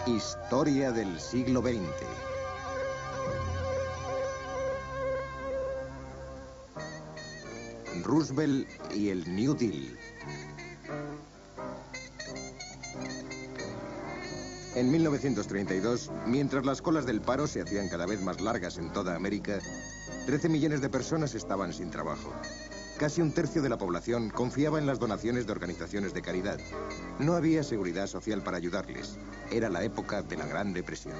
Historia del siglo XX. Roosevelt y el New Deal. En 1932, mientras las colas del paro se hacían cada vez más largas en toda América, 13 millones de personas estaban sin trabajo. Casi un tercio de la población confiaba en las donaciones de organizaciones de caridad. No había seguridad social para ayudarles. Era la época de la Gran Depresión.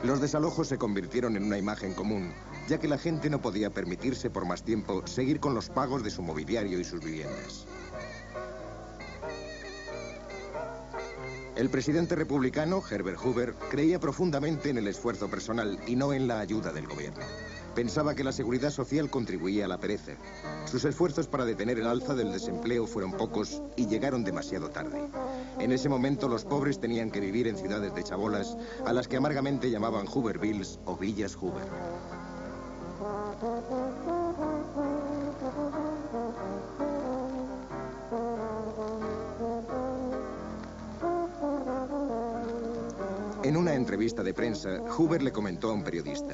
Los desalojos se convirtieron en una imagen común, ya que la gente no podía permitirse por más tiempo seguir con los pagos de su mobiliario y sus viviendas. El presidente republicano, Herbert Hoover, creía profundamente en el esfuerzo personal y no en la ayuda del gobierno. Pensaba que la seguridad social contribuía a la pereza. Sus esfuerzos para detener el alza del desempleo fueron pocos y llegaron demasiado tarde. En ese momento los pobres tenían que vivir en ciudades de chabolas, a las que amargamente llamaban Hoovervilles o Villas Hoover. En una entrevista de prensa, Hoover le comentó a un periodista: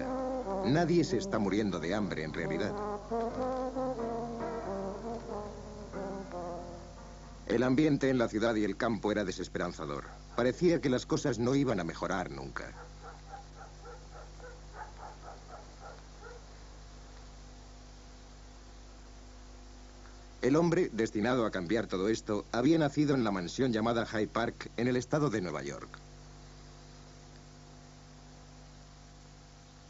"Nadie se está muriendo de hambre en realidad". El ambiente en la ciudad y el campo era desesperanzador. Parecía que las cosas no iban a mejorar nunca. El hombre, destinado a cambiar todo esto, había nacido en la mansión llamada Hyde Park, en el estado de Nueva York.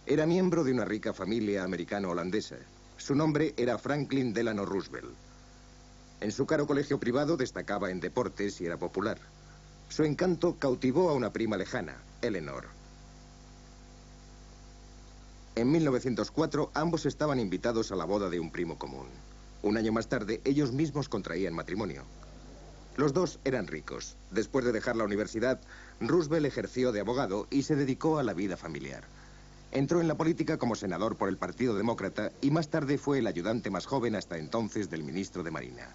Era miembro de una rica familia americano-holandesa. Su nombre era Franklin Delano Roosevelt. En su caro colegio privado destacaba en deportes y era popular. Su encanto cautivó a una prima lejana, Eleanor. En 1904, ambos estaban invitados a la boda de un primo común. Un año más tarde, ellos mismos contraían matrimonio. Los dos eran ricos. Después de dejar la universidad, Roosevelt ejerció de abogado y se dedicó a la vida familiar. Entró en la política como senador por el Partido Demócrata y más tarde fue el ayudante más joven hasta entonces del ministro de Marina.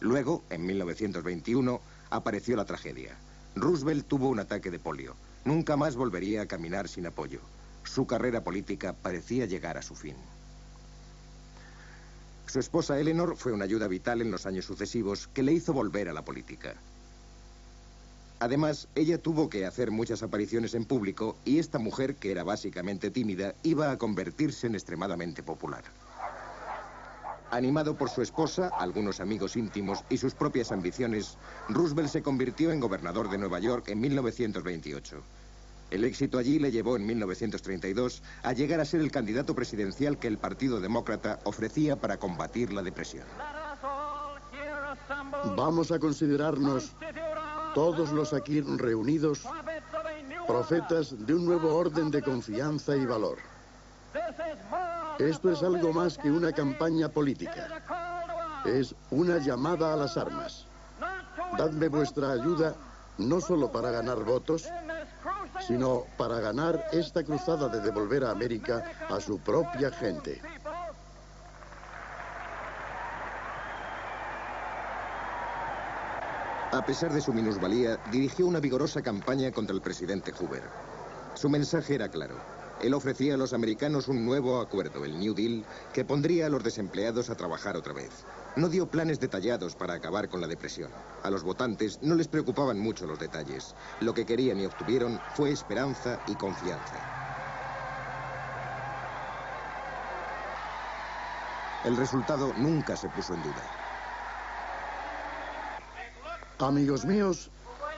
Luego, en 1921, apareció la tragedia. Roosevelt tuvo un ataque de polio. Nunca más volvería a caminar sin apoyo. Su carrera política parecía llegar a su fin. Su esposa Eleanor fue una ayuda vital en los años sucesivos que le hizo volver a la política. Además, ella tuvo que hacer muchas apariciones en público y esta mujer, que era básicamente tímida, iba a convertirse en extremadamente popular. Animado por su esposa, algunos amigos íntimos y sus propias ambiciones, Roosevelt se convirtió en gobernador de Nueva York en 1928. El éxito allí le llevó en 1932 a llegar a ser el candidato presidencial que el Partido Demócrata ofrecía para combatir la depresión. Vamos a considerarnos, todos los aquí reunidos, profetas de un nuevo orden de confianza y valor. Esto es algo más que una campaña política. Es una llamada a las armas. Dadme vuestra ayuda, no solo para ganar votos, sino para ganar esta cruzada de devolver a América a su propia gente. A pesar de su minusvalía, dirigió una vigorosa campaña contra el presidente Hoover. Su mensaje era claro. Él ofrecía a los americanos un nuevo acuerdo, el New Deal, que pondría a los desempleados a trabajar otra vez. No dio planes detallados para acabar con la depresión. A los votantes no les preocupaban mucho los detalles. Lo que querían y obtuvieron fue esperanza y confianza. El resultado nunca se puso en duda. Amigos míos,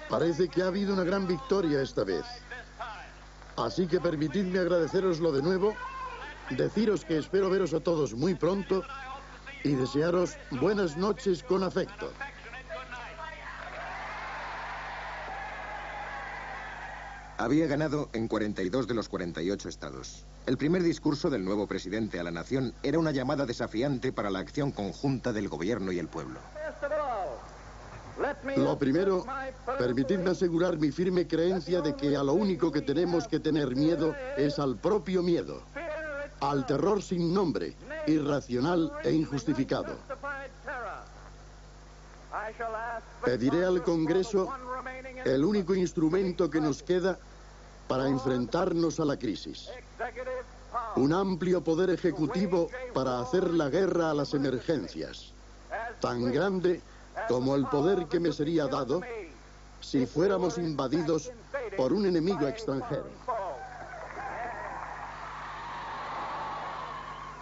parece que ha habido una gran victoria esta vez. Así que permitidme agradeceroslo de nuevo, deciros que espero veros a todos muy pronto y desearos buenas noches con afecto. Había ganado en 42 de los 48 estados. El primer discurso del nuevo presidente a la nación era una llamada desafiante para la acción conjunta del gobierno y el pueblo. Lo primero, permitidme asegurar mi firme creencia de que a lo único que tenemos que tener miedo es al propio miedo, al terror sin nombre, irracional e injustificado. Pediré al Congreso el único instrumento que nos queda para enfrentarnos a la crisis. Un amplio poder ejecutivo para hacer la guerra a las emergencias, tan grande como el poder que me sería dado si fuéramos invadidos por un enemigo extranjero.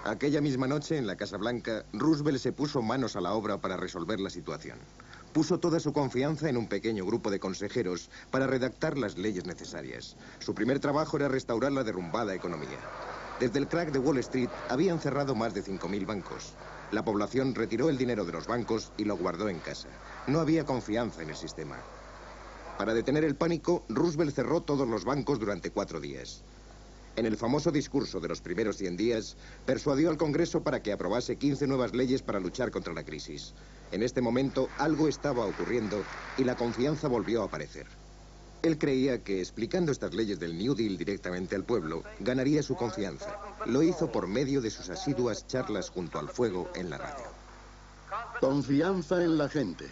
Aquella misma noche, en la Casa Blanca, Roosevelt se puso manos a la obra para resolver la situación. Puso toda su confianza en un pequeño grupo de consejeros para redactar las leyes necesarias. Su primer trabajo era restaurar la derrumbada economía. Desde el crack de Wall Street habían cerrado más de 5.000 bancos. La población retiró el dinero de los bancos y lo guardó en casa. No había confianza en el sistema. Para detener el pánico, Roosevelt cerró todos los bancos durante 4 días. En el famoso discurso de los primeros 100 días, persuadió al Congreso para que aprobase 15 nuevas leyes para luchar contra la crisis. En este momento, algo estaba ocurriendo y la confianza volvió a aparecer. Él creía que, explicando estas leyes del New Deal directamente al pueblo, ganaría su confianza. Lo hizo por medio de sus asiduas charlas junto al fuego en la radio. Confianza en la gente.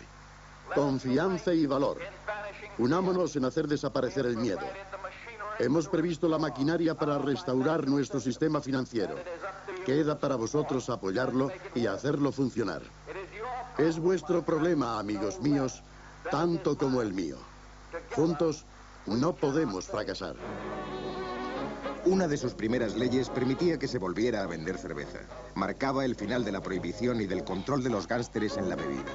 Confianza y valor. Unámonos en hacer desaparecer el miedo. Hemos previsto la maquinaria para restaurar nuestro sistema financiero. Queda para vosotros apoyarlo y hacerlo funcionar. Es vuestro problema, amigos míos, tanto como el mío. Juntos no podemos fracasar. Una de sus primeras leyes permitía que se volviera a vender cerveza. Marcaba el final de la prohibición y del control de los gánsteres en la bebida.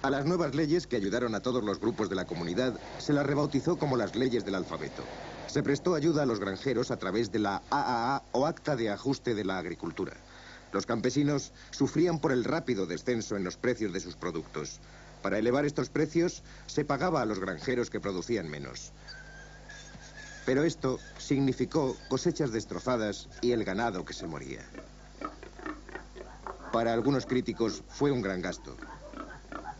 A las nuevas leyes, que ayudaron a todos los grupos de la comunidad, se las rebautizó como las leyes del alfabeto. Se prestó ayuda a los granjeros a través de la AAA o Acta de Ajuste de la Agricultura. Los campesinos sufrían por el rápido descenso en los precios de sus productos. Para elevar estos precios, se pagaba a los granjeros que producían menos. Pero esto significó cosechas destrozadas y el ganado que se moría. Para algunos críticos fue un gran gasto.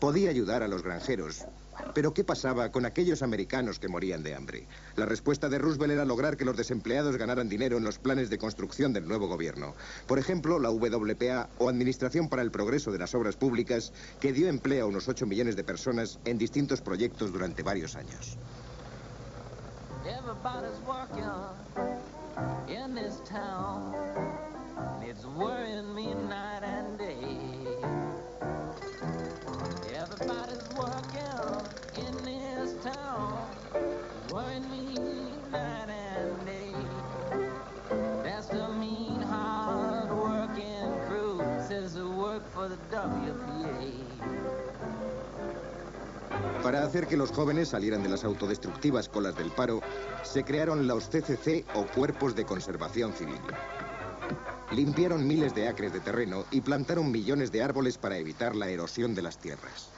Podía ayudar a los granjeros, pero ¿qué pasaba con aquellos americanos que morían de hambre? La respuesta de Roosevelt era lograr que los desempleados ganaran dinero en los planes de construcción del nuevo gobierno. Por ejemplo, la WPA, o Administración para el Progreso de las Obras Públicas, que dio empleo a unos 8 millones de personas en distintos proyectos durante varios años. Para hacer que los jóvenes salieran de las autodestructivas colas del paro, se crearon los CCC o Cuerpos de Conservación Civil. Limpiaron miles de acres de terreno y plantaron millones de árboles para evitar la erosión de las tierras.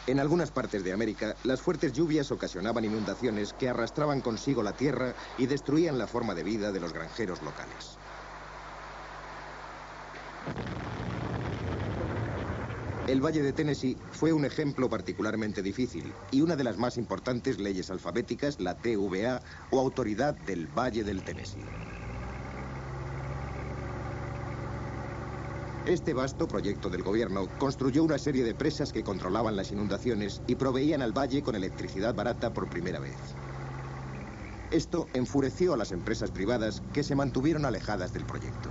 En algunas partes de América, las fuertes lluvias ocasionaban inundaciones que arrastraban consigo la tierra y destruían la forma de vida de los granjeros locales. El Valle de Tennessee fue un ejemplo particularmente difícil y una de las más importantes leyes alfabéticas, la TVA, o Autoridad del Valle del Tennessee. Este vasto proyecto del gobierno construyó una serie de presas que controlaban las inundaciones y proveían al valle con electricidad barata por primera vez. Esto enfureció a las empresas privadas que se mantuvieron alejadas del proyecto.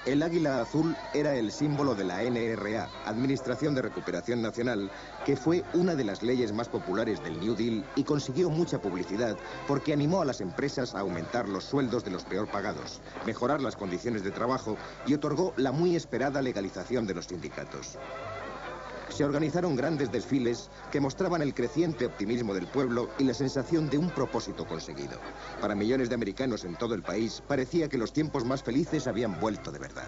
El águila azul era el símbolo de la NRA, Administración de Recuperación Nacional, que fue una de las leyes más populares del New Deal y consiguió mucha publicidad porque animó a las empresas a aumentar los sueldos de los peor pagados, mejorar las condiciones de trabajo y otorgó la muy esperada legalización de los sindicatos. Se organizaron grandes desfiles que mostraban el creciente optimismo del pueblo y la sensación de un propósito conseguido. Para millones de americanos en todo el país, parecía que los tiempos más felices habían vuelto de verdad.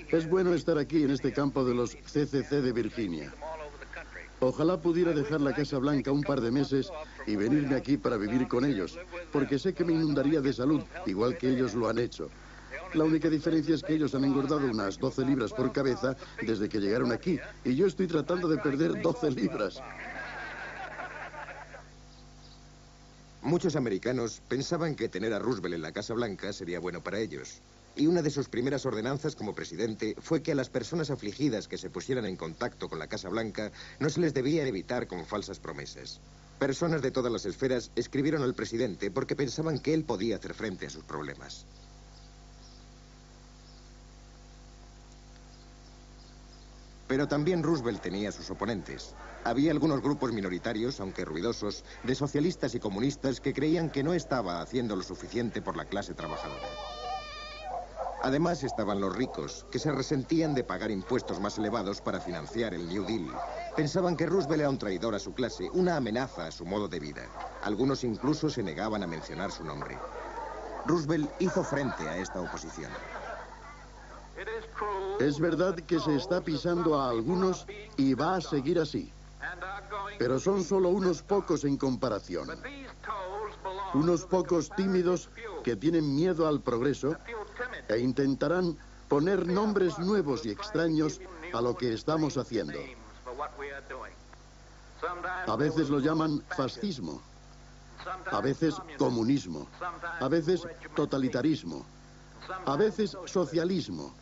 Es bueno estar aquí en este campo de los CCC de Virginia. Ojalá pudiera dejar la Casa Blanca un par de meses y venirme aquí para vivir con ellos, porque sé que me inundaría de salud, igual que ellos lo han hecho. La única diferencia es que ellos han engordado unas 12 libras por cabeza desde que llegaron aquí, y yo estoy tratando de perder 12 libras. Muchos americanos pensaban que tener a Roosevelt en la Casa Blanca sería bueno para ellos. Y una de sus primeras ordenanzas como presidente fue que a las personas afligidas que se pusieran en contacto con la Casa Blanca no se les debía evitar con falsas promesas. Personas de todas las esferas escribieron al presidente porque pensaban que él podía hacer frente a sus problemas. Pero también Roosevelt tenía sus oponentes. Había algunos grupos minoritarios, aunque ruidosos, de socialistas y comunistas que creían que no estaba haciendo lo suficiente por la clase trabajadora. Además estaban los ricos, que se resentían de pagar impuestos más elevados para financiar el New Deal. Pensaban que Roosevelt era un traidor a su clase, una amenaza a su modo de vida. Algunos incluso se negaban a mencionar su nombre. Roosevelt hizo frente a esta oposición. Es verdad que se está pisando a algunos y va a seguir así. Pero son solo unos pocos en comparación. Unos pocos tímidos que tienen miedo al progreso e intentarán poner nombres nuevos y extraños a lo que estamos haciendo. A veces lo llaman fascismo, a veces comunismo, a veces totalitarismo, a veces socialismo.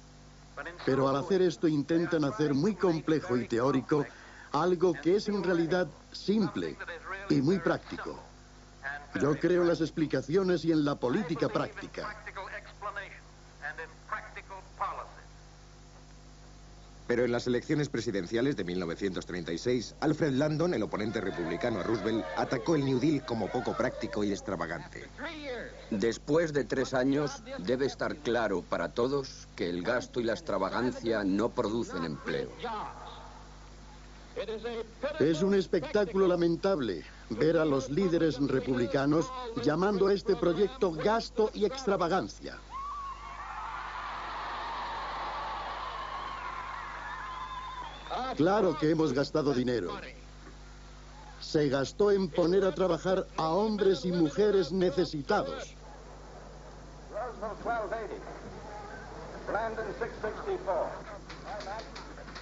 Pero al hacer esto intentan hacer muy complejo y teórico algo que es en realidad simple y muy práctico. Yo creo en las explicaciones y en la política práctica. Pero en las elecciones presidenciales de 1936, Alfred Landon, el oponente republicano a Roosevelt, atacó el New Deal como poco práctico y extravagante. Después de 3 años, debe estar claro para todos que el gasto y la extravagancia no producen empleo. Es un espectáculo lamentable ver a los líderes republicanos llamando a este proyecto gasto y extravagancia. Claro que hemos gastado dinero. Se gastó en poner a trabajar a hombres y mujeres necesitados.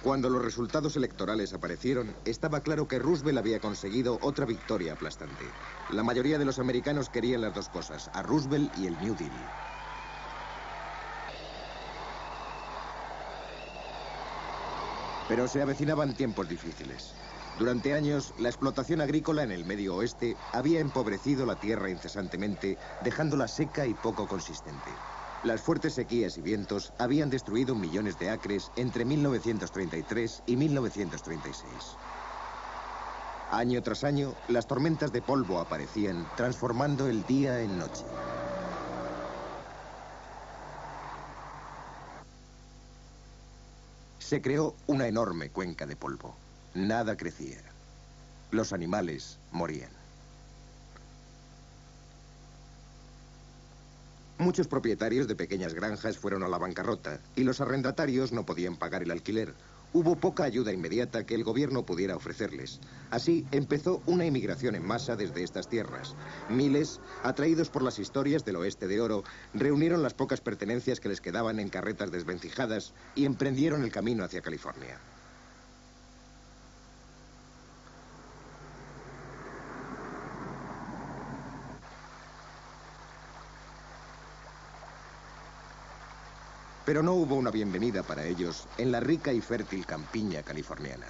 Cuando los resultados electorales aparecieron, estaba claro que Roosevelt había conseguido otra victoria aplastante. La mayoría de los americanos querían las dos cosas, a Roosevelt y el New Deal. Pero se avecinaban tiempos difíciles. Durante años, la explotación agrícola en el Medio Oeste había empobrecido la tierra incesantemente, dejándola seca y poco consistente. Las fuertes sequías y vientos habían destruido millones de acres entre 1933 y 1936. Año tras año, las tormentas de polvo aparecían, transformando el día en noche. Se creó una enorme cuenca de polvo. Nada crecía. Los animales morían. Muchos propietarios de pequeñas granjas fueron a la bancarrota y los arrendatarios no podían pagar el alquiler. Hubo poca ayuda inmediata que el gobierno pudiera ofrecerles. Así empezó una inmigración en masa desde estas tierras. Miles, atraídos por las historias del oeste de oro, reunieron las pocas pertenencias que les quedaban en carretas desvencijadas y emprendieron el camino hacia California. Pero no hubo una bienvenida para ellos en la rica y fértil campiña californiana.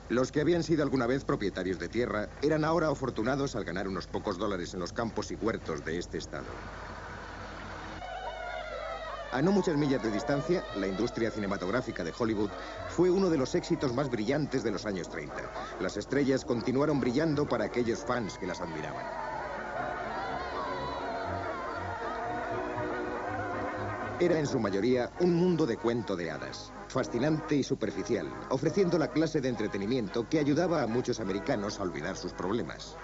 Los que habían sido alguna vez propietarios de tierra eran ahora afortunados al ganar unos pocos dólares en los campos y huertos de este estado. A no muchas millas de distancia, la industria cinematográfica de Hollywood fue uno de los éxitos más brillantes de los años 30. Las estrellas continuaron brillando para aquellos fans que las admiraban. Era en su mayoría un mundo de cuento de hadas, fascinante y superficial, ofreciendo la clase de entretenimiento que ayudaba a muchos americanos a olvidar sus problemas.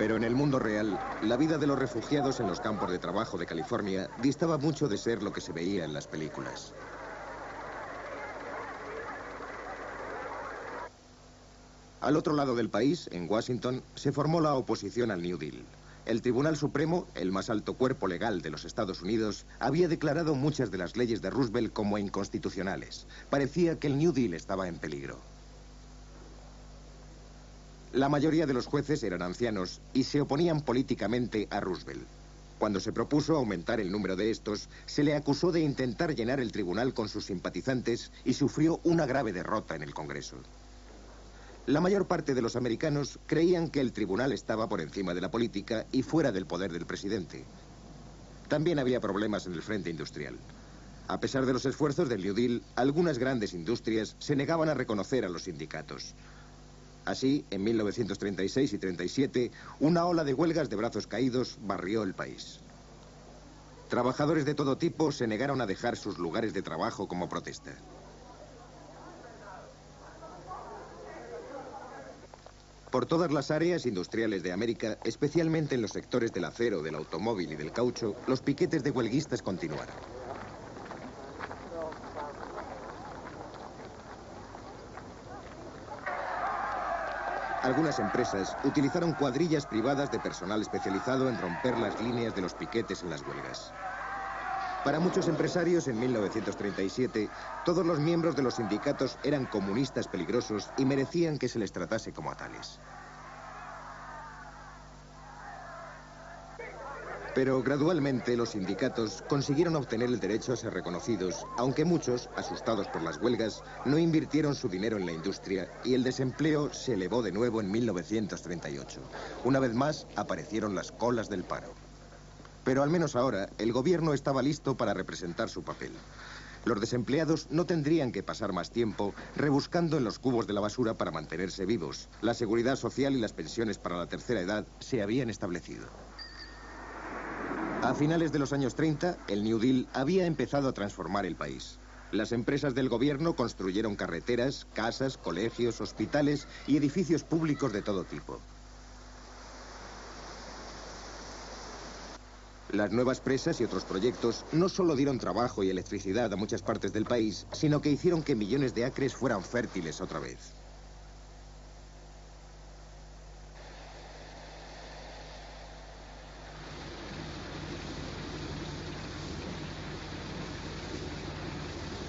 Pero en el mundo real, la vida de los refugiados en los campos de trabajo de California distaba mucho de ser lo que se veía en las películas. Al otro lado del país, en Washington, se formó la oposición al New Deal. El Tribunal Supremo, el más alto cuerpo legal de los Estados Unidos, había declarado muchas de las leyes de Roosevelt como inconstitucionales. Parecía que el New Deal estaba en peligro. La mayoría de los jueces eran ancianos y se oponían políticamente a Roosevelt. Cuando se propuso aumentar el número de estos, se le acusó de intentar llenar el tribunal con sus simpatizantes y sufrió una grave derrota en el Congreso. La mayor parte de los americanos creían que el tribunal estaba por encima de la política y fuera del poder del presidente. También había problemas en el frente industrial. A pesar de los esfuerzos del New Deal, algunas grandes industrias se negaban a reconocer a los sindicatos. Así, en 1936 y 37, una ola de huelgas de brazos caídos barrió el país. Trabajadores de todo tipo se negaron a dejar sus lugares de trabajo como protesta. Por todas las áreas industriales de América, especialmente en los sectores del acero, del automóvil y del caucho, los piquetes de huelguistas continuaron. Algunas empresas utilizaron cuadrillas privadas de personal especializado en romper las líneas de los piquetes en las huelgas. Para muchos empresarios, en 1937, todos los miembros de los sindicatos eran comunistas peligrosos y merecían que se les tratase como a tales. Pero gradualmente los sindicatos consiguieron obtener el derecho a ser reconocidos, aunque muchos, asustados por las huelgas, no invirtieron su dinero en la industria y el desempleo se elevó de nuevo en 1938. Una vez más aparecieron las colas del paro. Pero al menos ahora el gobierno estaba listo para representar su papel. Los desempleados no tendrían que pasar más tiempo rebuscando en los cubos de la basura para mantenerse vivos. La seguridad social y las pensiones para la tercera edad se habían establecido. A finales de los años 30, el New Deal había empezado a transformar el país. Las empresas del gobierno construyeron carreteras, casas, colegios, hospitales y edificios públicos de todo tipo. Las nuevas presas y otros proyectos no solo dieron trabajo y electricidad a muchas partes del país, sino que hicieron que millones de acres fueran fértiles otra vez.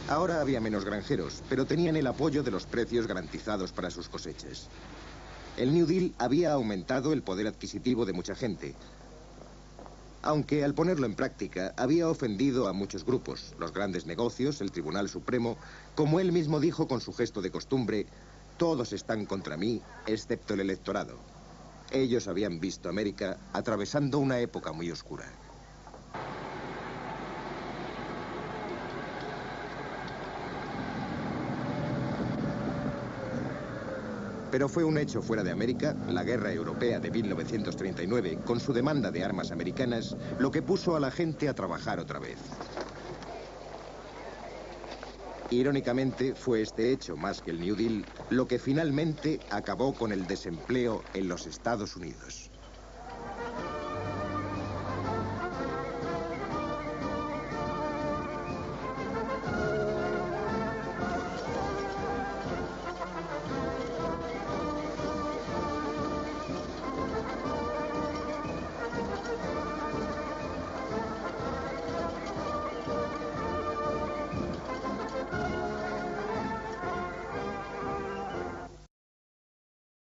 Ahora había menos granjeros, pero tenían el apoyo de los precios garantizados para sus cosechas. El New Deal había aumentado el poder adquisitivo de mucha gente, aunque al ponerlo en práctica había ofendido a muchos grupos, los grandes negocios, el Tribunal Supremo. Como él mismo dijo con su gesto de costumbre, todos están contra mí, excepto el electorado. Ellos habían visto América atravesando una época muy oscura. Pero fue un hecho fuera de América, la guerra europea de 1939, con su demanda de armas americanas, lo que puso a la gente a trabajar otra vez. Irónicamente, fue este hecho, más que el New Deal, lo que finalmente acabó con el desempleo en los Estados Unidos.